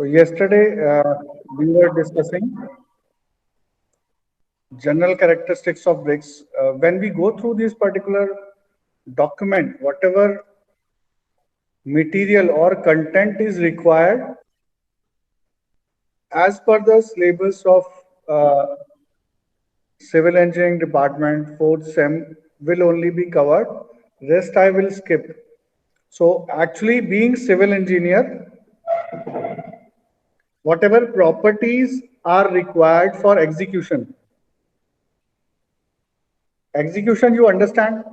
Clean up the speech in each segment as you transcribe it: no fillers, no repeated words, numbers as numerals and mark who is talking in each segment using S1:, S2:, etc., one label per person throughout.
S1: So yesterday we were discussing general characteristics of bricks. When we go through this particular document, whatever material or content is required as per the syllabus of uh, civil engineering department, fourth sem will only be covered. Rest I will skip. So actually being civil engineer, whatever properties are required for execution. Execution, you understand?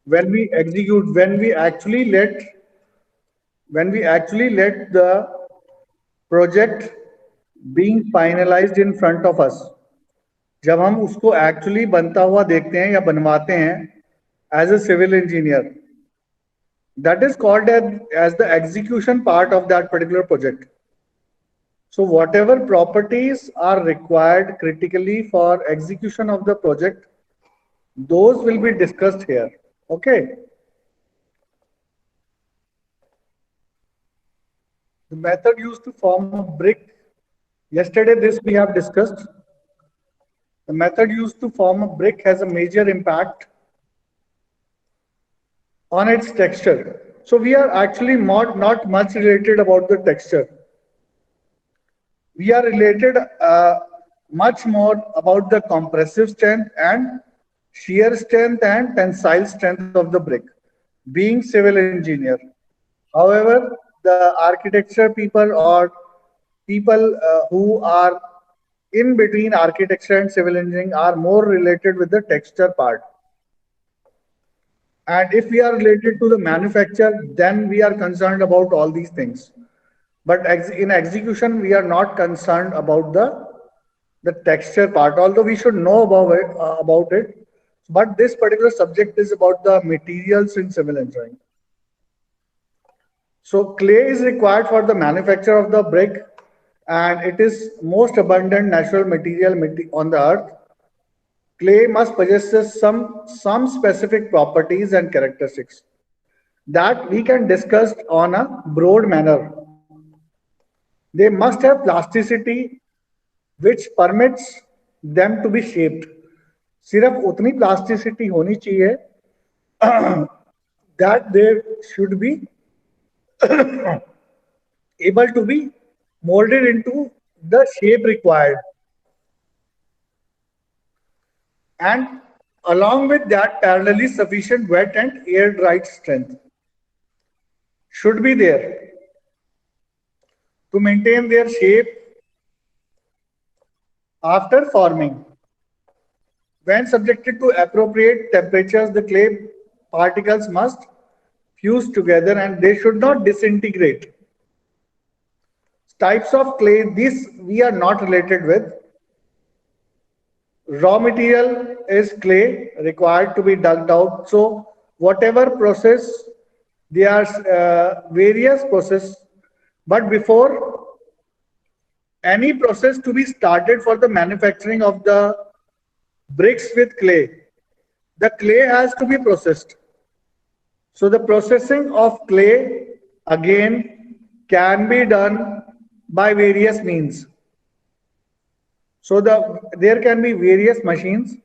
S1: When we execute, when we actually let the project being finalized in front of us, जब हम उसको actually बनता हुआ देखते हैं या बनवाते हैं as a civil engineer, that is called as the execution part of that particular project. So whatever properties are required critically for execution of the project, those will be discussed here. Okay. The method used to form a brick. Yesterday, this we have discussed. The method used to form a brick has a major impact on its texture. So we are actually not much related about the texture. We are related much more about the compressive strength and shear strength and tensile strength of the brick, being civil engineer. However, the architecture people or people who are in between architecture and civil engineering are more related with the texture part. And if we are related to the manufacture, then we are concerned about all these things. But in execution, we are not concerned about the texture part, although we should know about it. But this particular subject is about the materials in civil engineering. So clay is required for the manufacture of the brick, and it is most abundant natural material on the earth. Clay must possess some specific properties and characteristics that we can discuss on a broad manner. They must have plasticity which permits them to be shaped. सिर्फ उतनी plasticity होनी चाहिए that they should be able to be molded into the shape required. And along with that, parallelly sufficient wet and air dried strength should be there to maintain their shape after forming. When subjected to appropriate temperatures, the clay particles must fuse together and they should not disintegrate. Types of clay, this we are not related with. Raw material is clay required to be dug out. So whatever process, there are various process, but before any process to be started for the manufacturing of the bricks with clay, the clay has to be processed. So the processing of clay again can be done by various means. So there can be various machines,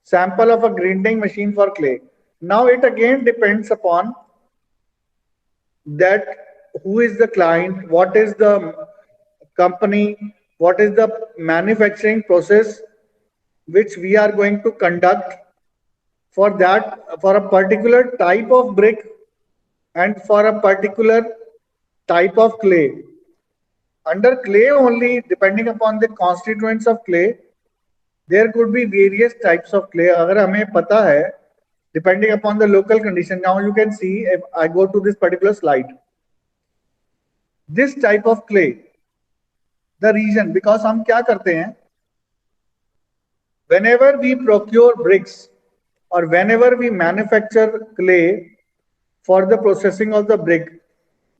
S1: sample of a grinding machine for clay. Now it again depends upon that who is the client, what is the company, what is the manufacturing process which we are going to conduct for that, for a particular type of brick and for a particular type of clay. Under clay only, depending upon the constituents of clay, there could be various types of clay. अगर हमें पता है, depending upon the local condition. Now you can see if I go to this particular slide. This type of clay, the region, because हम क्या करते हैं? Whenever we procure bricks or whenever we manufacture clay for the processing of the brick,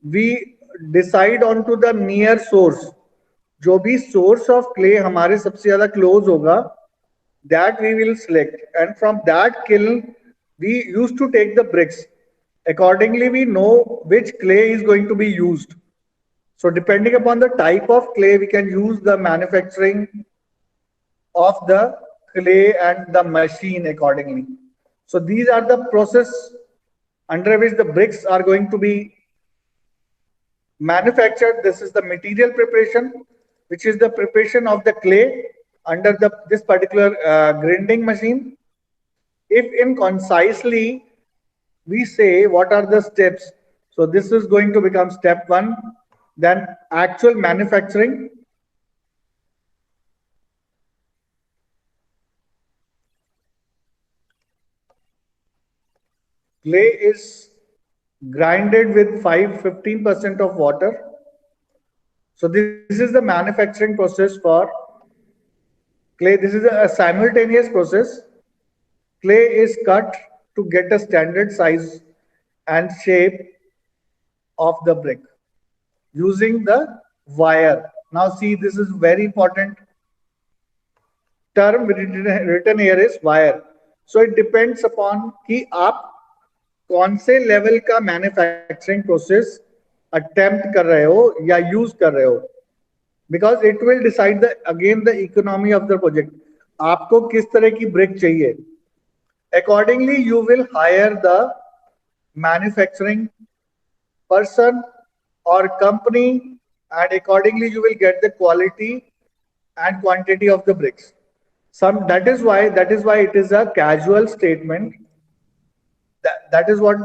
S1: we decide onto the near source. जो भी source of clay हमारे सबसे ज़्यादा close होगा, that we will select, and from that kiln we used to take the bricks. Accordingly, we know which clay is going to be used. So depending upon the type of clay, we can use the manufacturing of the clay and the machine accordingly. So these are the process under which the bricks are going to be manufactured. This is the material preparation, which is the preparation of the clay under this particular grinding machine. If in concisely we say what are the steps, so this is going to become step one, then actual manufacturing. Clay is grinded with 15% of water. So this is the manufacturing process for clay. This is a simultaneous process. Clay is cut to get a standard size and shape of the brick using the wire. Now see, this is very important term written here is wire. So it depends upon कि आप कौन से level का manufacturing process attempt कर रहे हो या use कर रहे हो, because it will decide the again the economy of the project. आपको किस तरह की ब्रिक चाहिए, accordingly you will hire the manufacturing person or company, and accordingly you will get the quality and quantity of the bricks. That is why it is a casual statement. That is what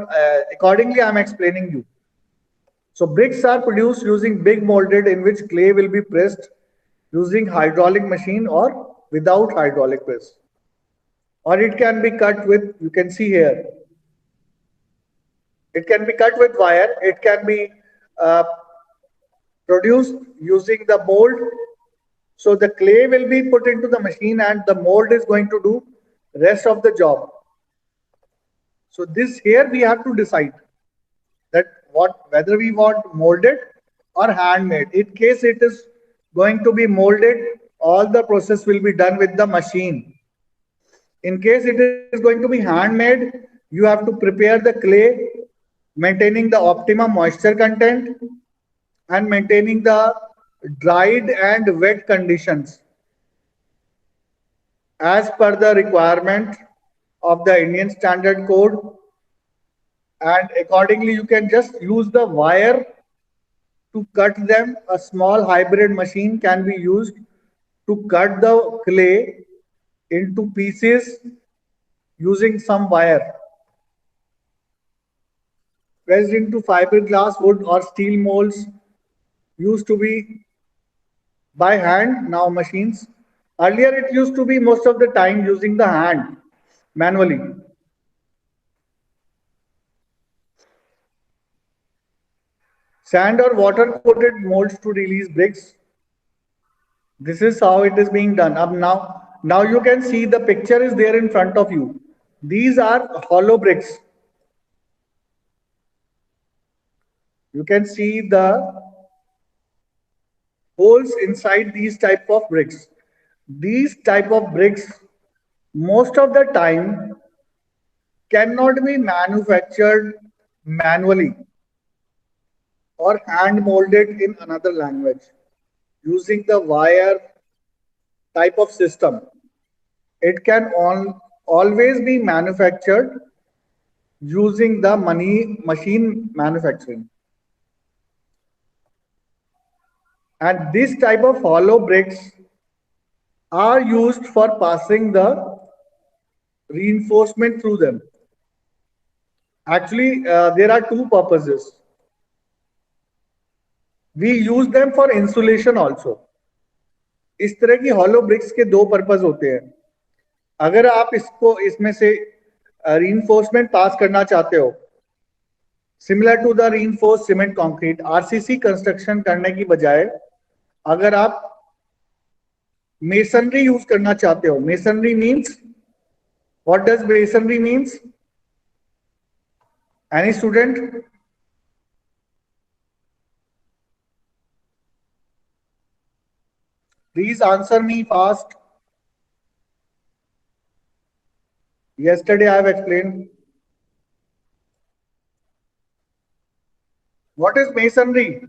S1: accordingly I'm explaining you. So bricks are produced using big molded in which clay will be pressed using hydraulic machine or without hydraulic press. Or it can be cut with, you can see here, it can be cut with wire, it can be uh, produced using the mold. So the clay will be put into the machine and the mold is going to do rest of the job. So this here we have to decide that whether we want molded or handmade. In case it is going to be molded, all the process will be done with the machine. In case it is going to be handmade, you have to prepare the clay, maintaining the optimum moisture content and maintaining the dried and wet conditions as per the requirement of the Indian Standard Code. And accordingly, you can just use the wire to cut them. A small hybrid machine can be used to cut the clay into pieces using some wire. Pressed into fiberglass, wood or steel molds used to be by hand, now machines. Earlier it used to be most of the time using the hand manually. Sand or water coated molds to release bricks. This is how it is being done. Now you can see the picture is there in front of you. These are hollow bricks. You can see the holes inside these type of bricks. These type of bricks most of the time cannot be manufactured manually or hand molded in another language using the wire type of system. It can always be manufactured using the machine manufacturing. And this type of hollow bricks are used for passing the reinforcement through them. Actually, there are two purposes. We use them for insulation also. इस तरह की hollow bricks के दो purpose होते हैं. अगर आप इसमें से reinforcement पास करना चाहते हो, similar to the reinforced cement concrete, RCC construction करने की बजाय अगर आप masonry यूज करना चाहते हो, masonry means, what does masonry means? Any student? Please answer me fast. Yesterday I have explained. What is masonry?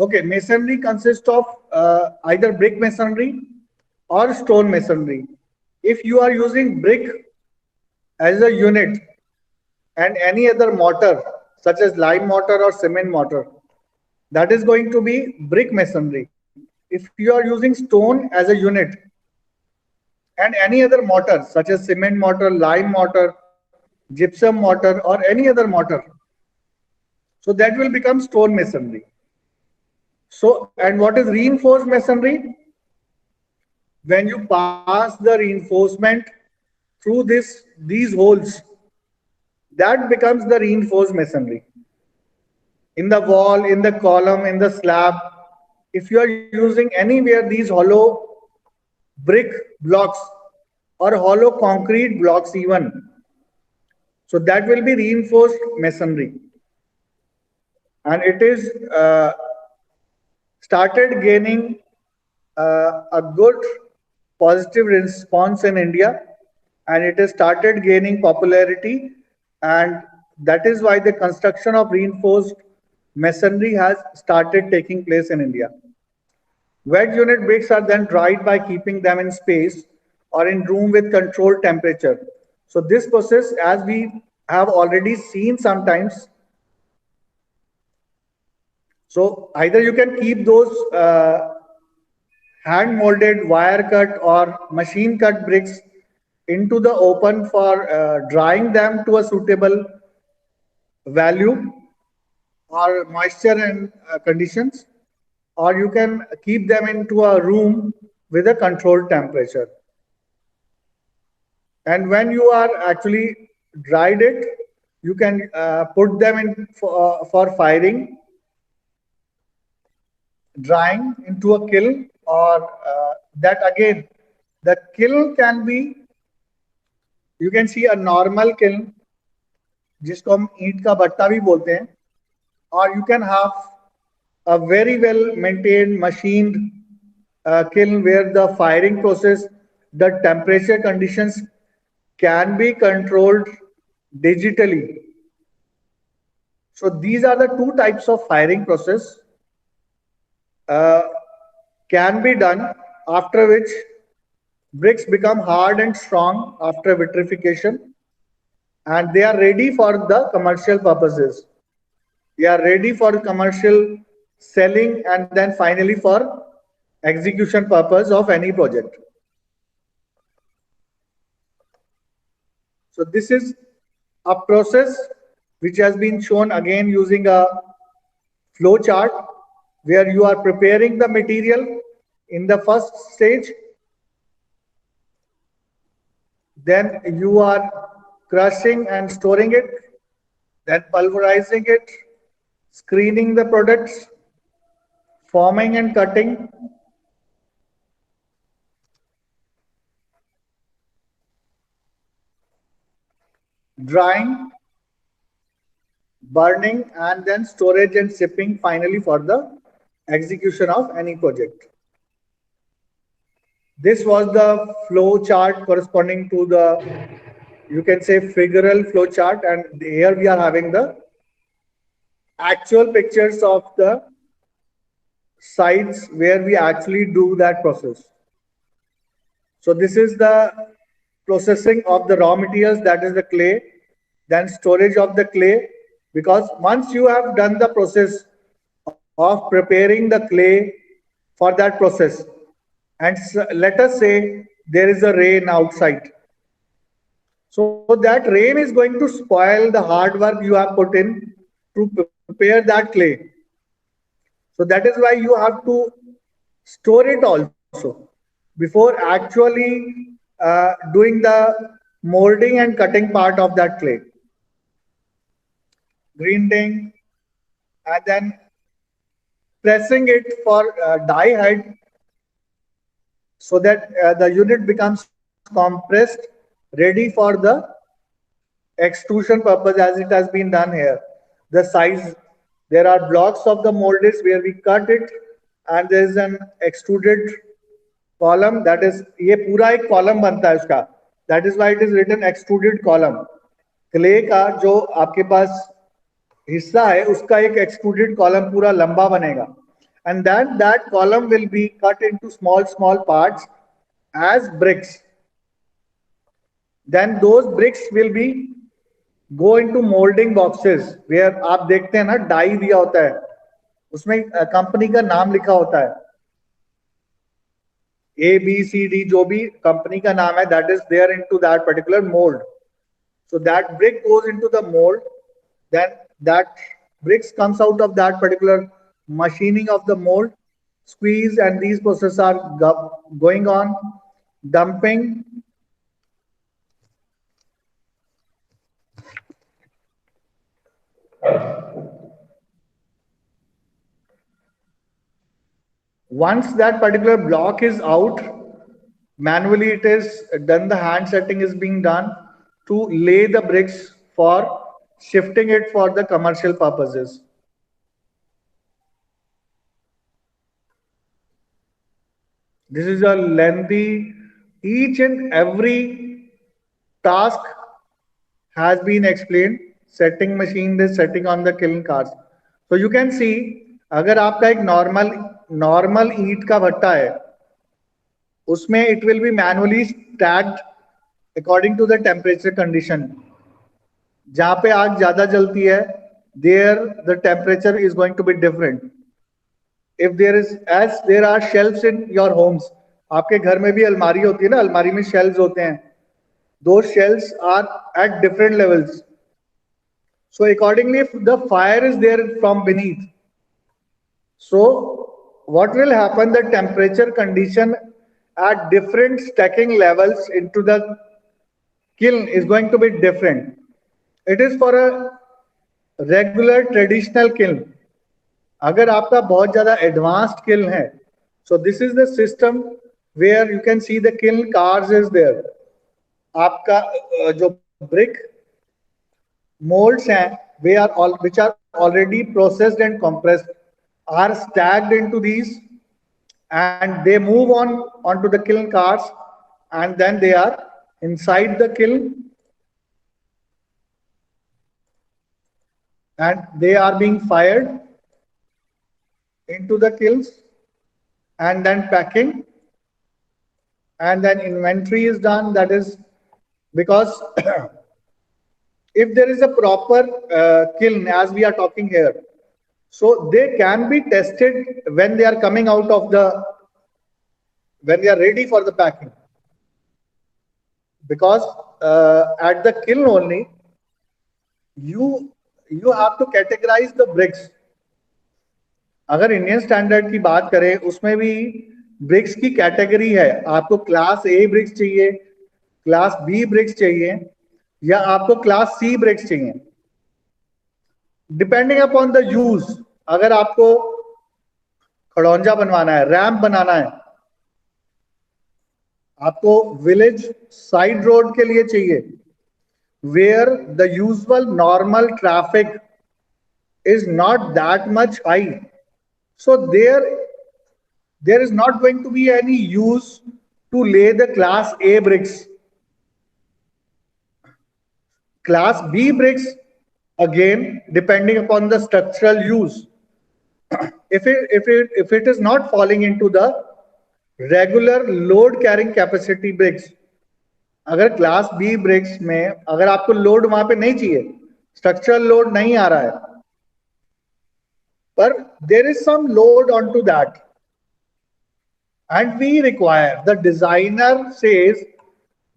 S1: Okay, masonry consists of either brick masonry or stone masonry. If you are using brick as a unit and any other mortar, such as lime mortar or cement mortar, that is going to be brick masonry. If you are using stone as a unit and any other mortar, such as cement mortar, lime mortar, gypsum mortar, or any other mortar, so that will become stone masonry. So, and what is reinforced masonry? When you pass the reinforcement through these holes, that becomes the reinforced masonry. In the wall, in the column, in the slab, if you are using anywhere these hollow brick blocks or hollow concrete blocks even, so that will be reinforced masonry. And it is started gaining a good positive response in India, and it has started gaining popularity, and that is why the construction of reinforced masonry has started taking place in India. Wet unit bricks are then dried by keeping them in space or in room with controlled temperature. So this process, as we have already seen sometimes, so either you can keep those hand molded, wire cut or machine cut bricks into the open for drying them to a suitable value or moisture and conditions, or you can keep them into a room with a controlled temperature. And when you are actually dried it, you can put them in for firing, drying into a kiln, or that again, the kiln can be, you can see a normal kiln जिसको हम ईंट का भट्टा भी बोलते हैं, or you can have a very well maintained machined kiln where the firing process, the temperature conditions can be controlled digitally. So these are the two types of firing process uh, can be done, after which bricks become hard and strong after vitrification, and they are ready for the commercial purposes. They are ready for commercial selling and then finally for execution purpose of any project. So this is a process which has been shown again using a flow chart where you are preparing the material in the first stage, then you are crushing and storing it, then pulverizing it, screening the products, forming and cutting, drying, burning, and then storage and shipping finally for the execution of any project. This was the flow chart corresponding to the, you can say, figural flow chart, and here we are having the actual pictures of the sites where we actually do that process. So this is the processing of the raw materials, that is the clay, then storage of the clay, because once you have done the process of preparing the clay for that process, and let us say there is a rain outside, so that rain is going to spoil the hard work you have put in to prepare that clay. So that is why you have to store it also before actually doing the molding and cutting part of that clay. Grinding and then pressing it for die head so that the unit becomes compressed, ready for the extrusion purpose as it has been done here. The size, there are blocks of the molded where we cut it, and there is an extruded column, that is ये पूरा एक column बनता है उसका, that is why it is written extruded column. Clay का जो आपके पास हिस्सा है उसका एक एक्सट्रूडेड कॉलम पूरा लंबा बनेगा, and then that column will be cut into small parts as bricks. Then those bricks will be go into molding boxes where आप देखते हैं ना डाई दिया होता है, उसमें कंपनी का नाम लिखा होता है, ABCD जो भी कंपनी का नाम है, that is there into that particular mold. So that brick goes into the mold, then that bricks comes out of that particular machining of the mold, squeeze, and these processes are going on, dumping. Once that particular block is out, manually it is done, the hand setting is being done to lay the bricks for shifting it for the commercial purposes. This is a lengthy, each and every task has been explained. Setting machine, this setting on the kiln cars. So you can see, अगर आपका एक normal ईंट का भट्टा है, उसमें it will be manually stacked according to the temperature condition. जहाँ पे आग ज्यादा जलती है, there the temperature is going to be different. If there is, as there are shelves in your homes, आपके घर में भी अलमारी होती है ना, अलमारी में shelves होते हैं. Those shelves are at different levels. So accordingly, if the fire is there from beneath, so what will happen? The temperature condition at different stacking levels into the kiln is going to be different. It is for a regular traditional kiln. अगर आपका बहुत ज़्यादा advanced kiln है, so this is the system where you can see the kiln cars is there. आपका जो brick molds हैं, which are already processed and compressed, are stacked into these, and they move on onto the kiln cars, and then they are inside the kiln, and they are being fired into the kilns, and then packing, and then inventory is done. That is because if there is a proper kiln, as we are talking here, so they can be tested when they are coming out of when they are ready for the packing. Because at the kiln only, you have to categorize the bricks. अगर Indian standard की बात करें, उसमें भी BRICS की category है. आपको class ए BRICS चाहिए, क्लास बी ब्रिक्स चाहिए, या आपको क्लास सी ब्रिक्स चाहिए, डिपेंडिंग अपॉन द यूज. अगर आपको खड़ौंजा बनवाना है, रैंप बनाना है, आपको विलेज साइड रोड के लिए चाहिए, where the usual normal traffic is not that much high, so there is not going to be any use to lay the class A bricks. Class B bricks, again depending upon the structural use, if it is not falling into the regular load carrying capacity bricks, अगर class B BRICS में अगर आपको load वहां पे नहीं चाहिए, structural load नहीं आ रहा है, पर there is some load onto that, and we require, the designer says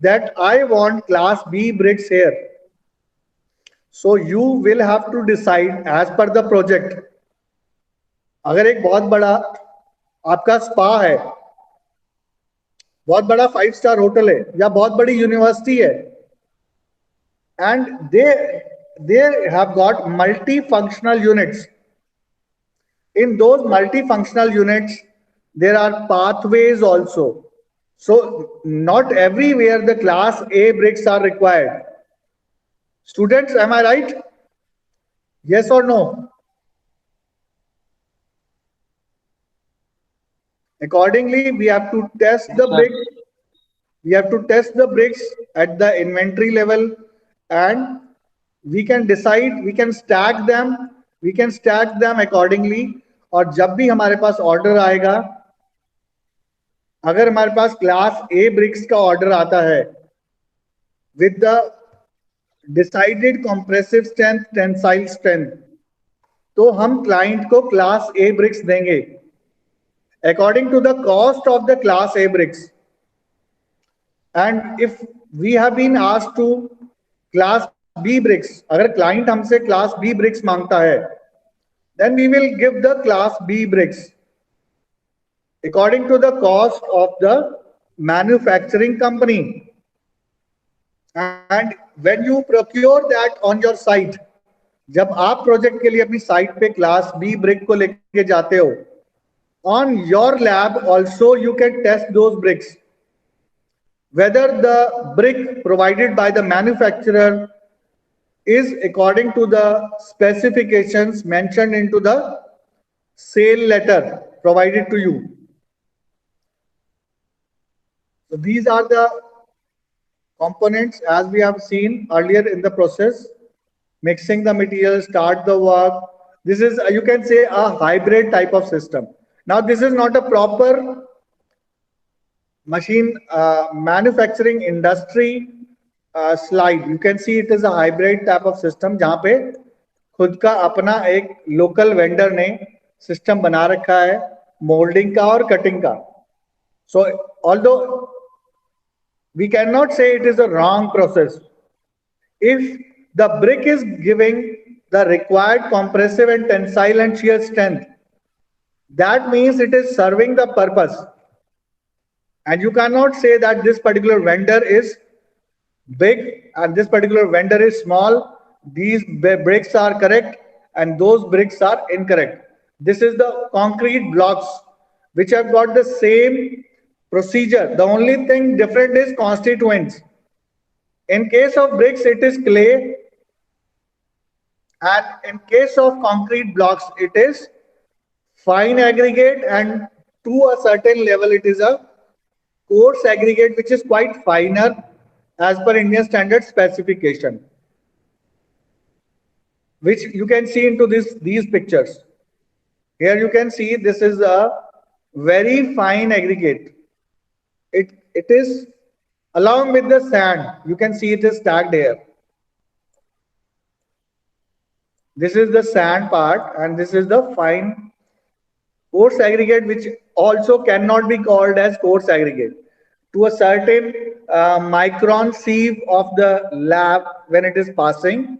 S1: that I want class B bricks here. So you will have to decide as per the project. अगर एक बहुत बड़ा आपका spa है, बहुत बड़ा 5 स्टार होटल है, या बहुत बड़ी यूनिवर्सिटी है, and they have got multifunctional units. In those multifunctional units, there are pathways also. So not everywhere the class A bricks are required. Students, am I right? Yes or no? Accordingly, we have to test the bricks. We have to test the bricks at the inventory level, and we can decide, we can stack them accordingly, और जब भी हमारे पास order आएगा, अगर हमारे पास class ए BRICS का order आता है with the decided compressive strength, tensile strength, तो हम क्लाइंट को क्लास ए ब्रिक्स देंगे according to the cost of the class A bricks. And if we have been asked to class B bricks, अगर client हमसे class B bricks मांगता है, then we will give the class B bricks according to the cost of the manufacturing company. And when you procure that on your site, जब आप project के लिए अपनी site पे क्लास बी ब्रिक को लेके जाते हो, on your lab also you can test those bricks whether the brick provided by the manufacturer is according to the specifications mentioned into the sale letter provided to you. So these are the components as we have seen earlier in the process. Mixing the material, start the work. This is, you can say, a hybrid type of system. Now, this is not a proper machine manufacturing industry slide. You can see it is a hybrid type of system जहाँ पे खुद का अपना एक local vendor ने system बना रखा है molding का और cutting का. So, although we cannot say it is a wrong process, if the brick is giving the required compressive and tensile and shear strength, that means it is serving the purpose. And you cannot say that this particular vendor is big and this particular vendor is small. These bricks are correct and those bricks are incorrect. This is the concrete blocks which have got the same procedure. The only thing different is constituents. In case of bricks, it is clay. And in case of concrete blocks, it is fine aggregate, and to a certain level it is a coarse aggregate which is quite finer as per Indian standard specification, which you can see into these pictures. Here you can see this is a very fine aggregate. It is along with the sand. You can see it is stacked here. This is the sand part and this is the fine coarse aggregate, which also cannot be called as coarse aggregate. To a certain micron sieve of the lab, when it is passing,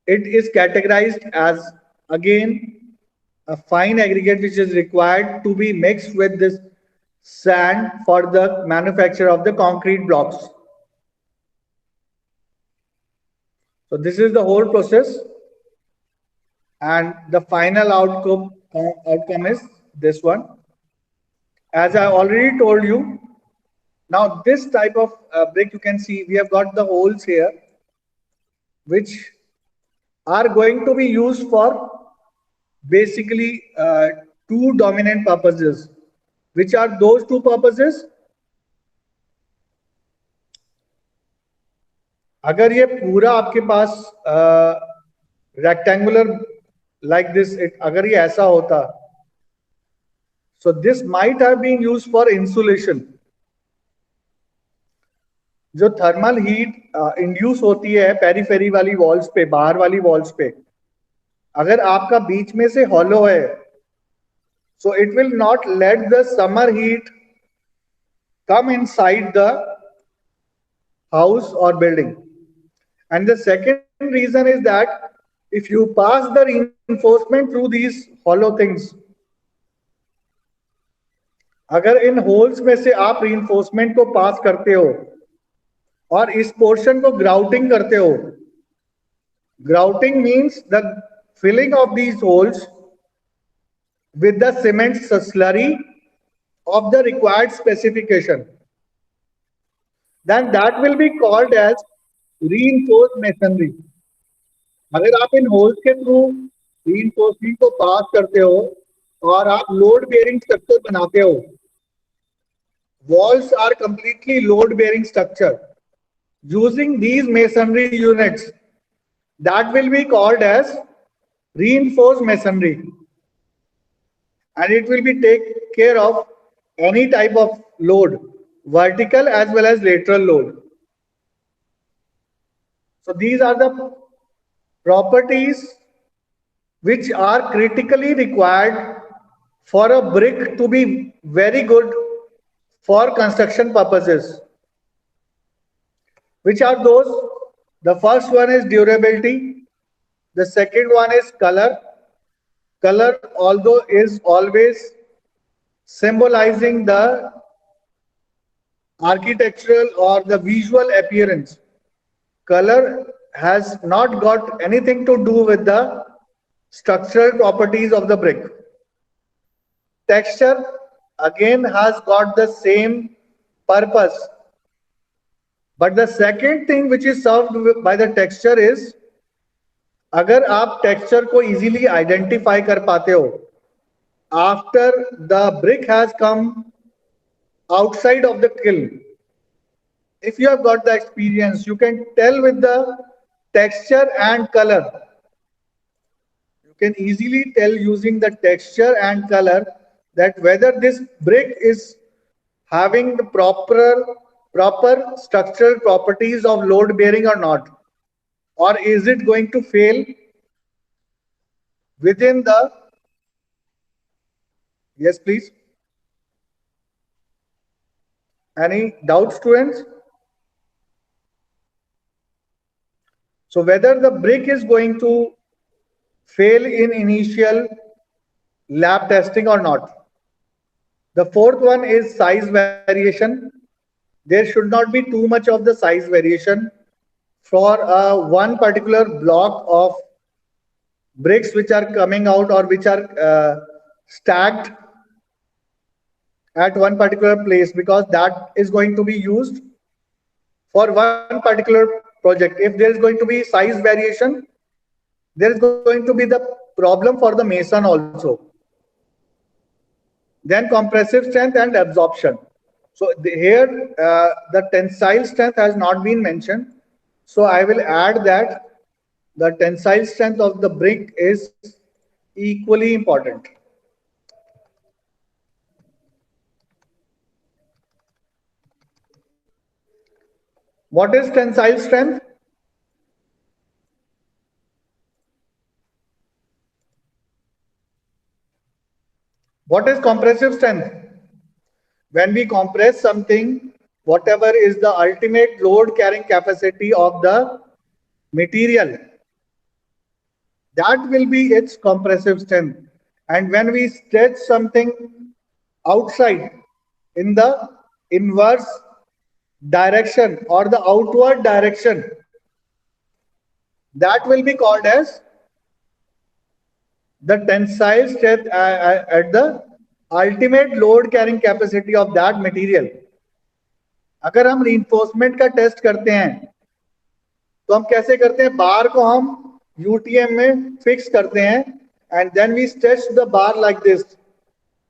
S1: it is categorized as again a fine aggregate which is required to be mixed with this sand for the manufacture of the concrete blocks. So this is the whole process, and the final outcome is this one. As I already told you, now this type of brick, you can see we have got the holes here which are going to be used for basically two dominant purposes. Which are those two purposes? अगर ये पूरा आपके पास rectangular like this, अगर ये ऐसा होता, so this might have been used for insulation. जो thermal heat induce होती है पेरीफेरी वाली वॉल्स पे, बाहर वाली वॉल्स पे, अगर आपका बीच में से हॉलो है, so it will not let the summer heat come inside the house or building. And the second reason is that if you pass the reinforcement through these hollow things, अगर इन holes में से आप reinforcement को पास करते हो और इस portion को ग्राउटिंग करते हो, grouting means the filling of these holes with the cement slurry of the required specification, then that will be called as reinforced masonry. अगर आप इन होल्स के थ्रू reinforcement को पास करते हो और आप लोड बेयरिंग स्ट्रक्चर बनाते हो, walls are completely load bearing structure using these masonry units, that will be called as reinforced masonry. and it will be take care of any type of load, vertical as well as lateral load. So these are the properties which are critically required for a brick to be very good for construction purposes. Which are those? The first one is durability. The second one is color. Color, although is always symbolizing the architectural or the visual appearance. Color has not got anything to do with the structural properties of the brick. Texture again has got the same purpose. But the second thing which is served by the texture is, अगर आप texture को easily identify कर पाते हो, after the brick has come outside of the kiln, if you have got the experience, you can tell with the texture and color. You can easily tell using the texture and color that whether this brick is having the proper structural properties of load bearing or not, or is it going to fail within the. Yes, please. Any doubts, students? So whether the brick is going to fail in initial lab testing or not. The fourth one is size variation. There should not be too much of the size variation for one particular block of bricks which are coming out or which are stacked at one particular place, because that is going to be used for one particular project. If there is going to be size variation, there is going to be the problem for the mason also. Then compressive strength and absorption. So here the tensile strength has not been mentioned. So I will add that the tensile strength of the brick is equally important. What is tensile strength? What is compressive strength? When we compress something, whatever is the ultimate load carrying capacity of the material, that will be its compressive strength. And when we stretch something outside in the inverse direction or the outward direction, that will be called as the tensile strength at the ultimate load carrying capacity of that material. अगर हम reinforcement का test करते हैं तो हम कैसे करते हैं? बार को हम UTM में फिक्स करते हैं and then we stretch the bar like this.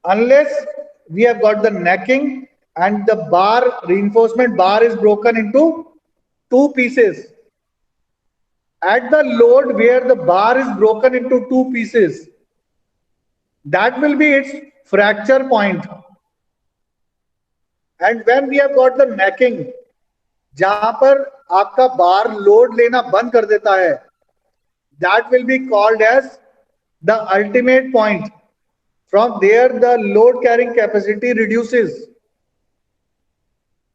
S1: Unless we have got the necking and the bar, reinforcement bar is broken into two pieces. At the load where the bar is broken into two pieces, that will be its fracture point. And when we have got the necking, जहां पर आपका बार load लेना बंद कर देता है, that will be called as the ultimate point. From there the load carrying capacity reduces,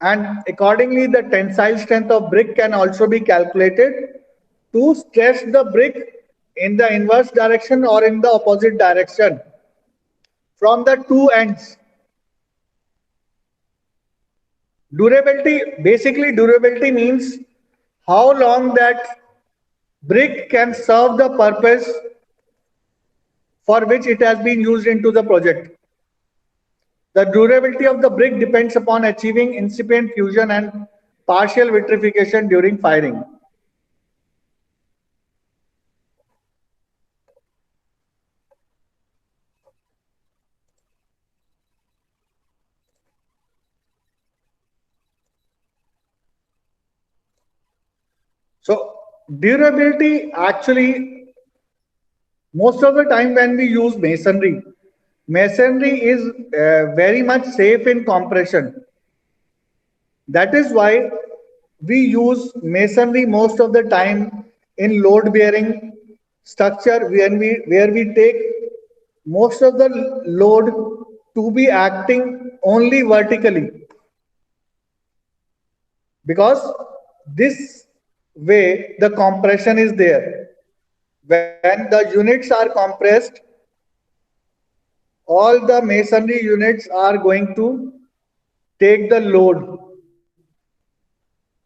S1: and accordingly the tensile strength of brick can also be calculated to stretch the brick in the inverse direction or in the opposite direction from the two ends. Durability, basically durability means how long that brick can serve the purpose for which it has been used into the project. The durability of the brick depends upon achieving incipient fusion and partial vitrification during firing. So durability, actually most of the time when we use masonry, masonry is very much safe in compression. That is why we use masonry most of the time in load bearing structure where we take most of the load to be acting only vertically, because this way the compression is there. When the units are compressed, all the masonry units are going to take the load.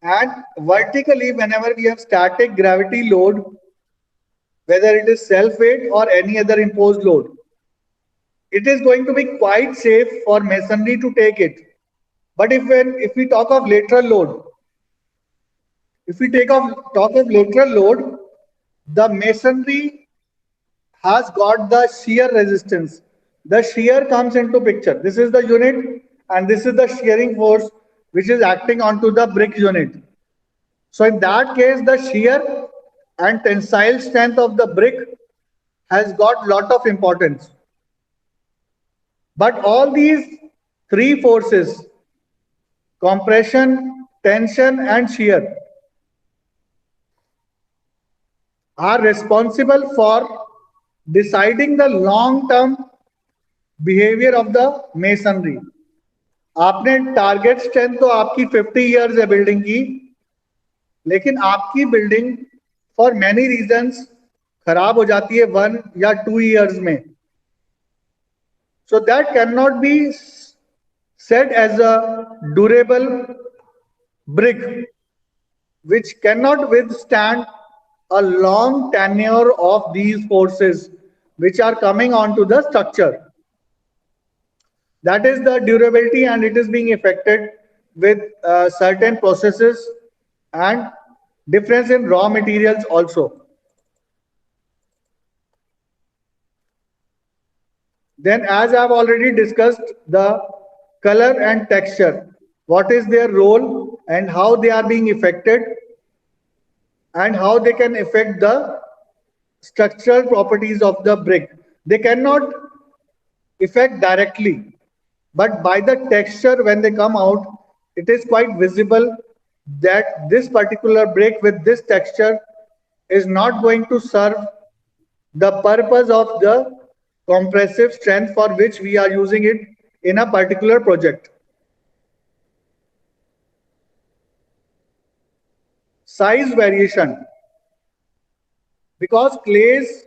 S1: And vertically, whenever we have static gravity load, whether it is self weight or any other imposed load, it is going to be quite safe for masonry to take it. But if we talk of lateral load, if we talk of lateral load, the masonry has got the shear resistance. The shear comes into picture. This is the unit and this is the shearing force which is acting onto the brick unit. So in that case, the shear and tensile strength of the brick has got lot of importance. But all these three forces, compression, tension and shear, are responsible for deciding the long term behavior of the masonry. आपने target strength तो आपकी 50 years है building की, लेकिन आपकी building for many reasons खराब हो जाती है 1 या 2 इयर्स में. So that cannot be said as a durable brick which cannot withstand a long tenure of these forces which are coming onto the structure. That is the durability, and it is being affected with certain processes and difference in raw materials also. Then, as I have already discussed, the color and texture, what is their role and how they are being affected and how they can affect the structural properties of the brick. They cannot affect directly, but by the texture when they come out, it is quite visible that this particular brick with this texture is not going to serve the purpose of the compressive strength for which we are using it in a particular project. Size variation. Because clays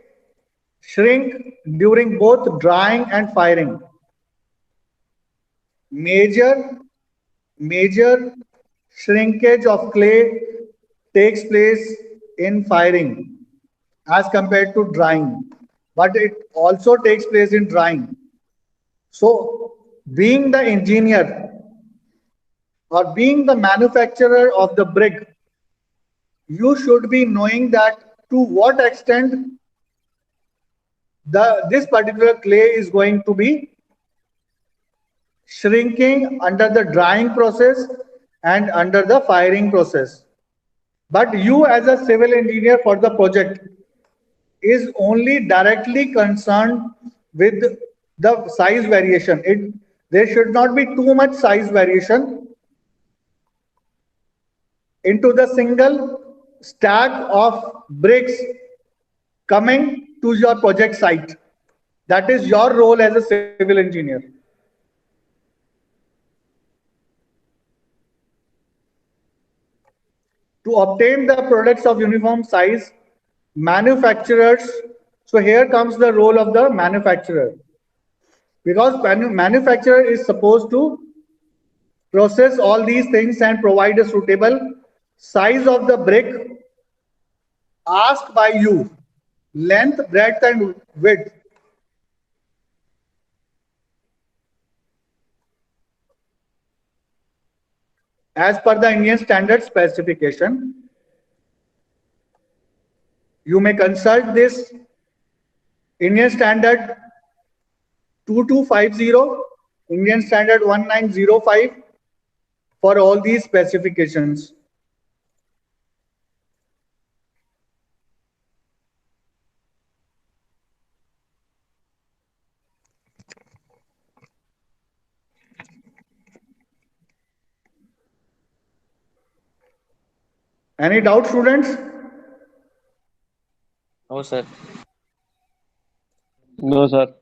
S1: shrink during both drying and firing. Major shrinkage of clay takes place in firing as compared to drying, but it also takes place in drying. So, being the engineer or being the manufacturer of the brick, you should be knowing that to what extent this particular clay is going to be shrinking under the drying process and under the firing process. But you as a civil engineer for the project is only directly concerned with the size variation. There should not be too much size variation into the single stack of bricks coming to your project site. That is your role as a civil engineer. To obtain the products of uniform size, manufacturers, so here comes the role of the manufacturer, because manufacturer is supposed to process all these things and provide a suitable size of the brick asked by you, length, breadth and width. As per the Indian standard specification, you may consult this Indian standard 2250, Indian standard 1905 for all these specifications. Any doubt, students?
S2: No, sir.
S3: No, sir.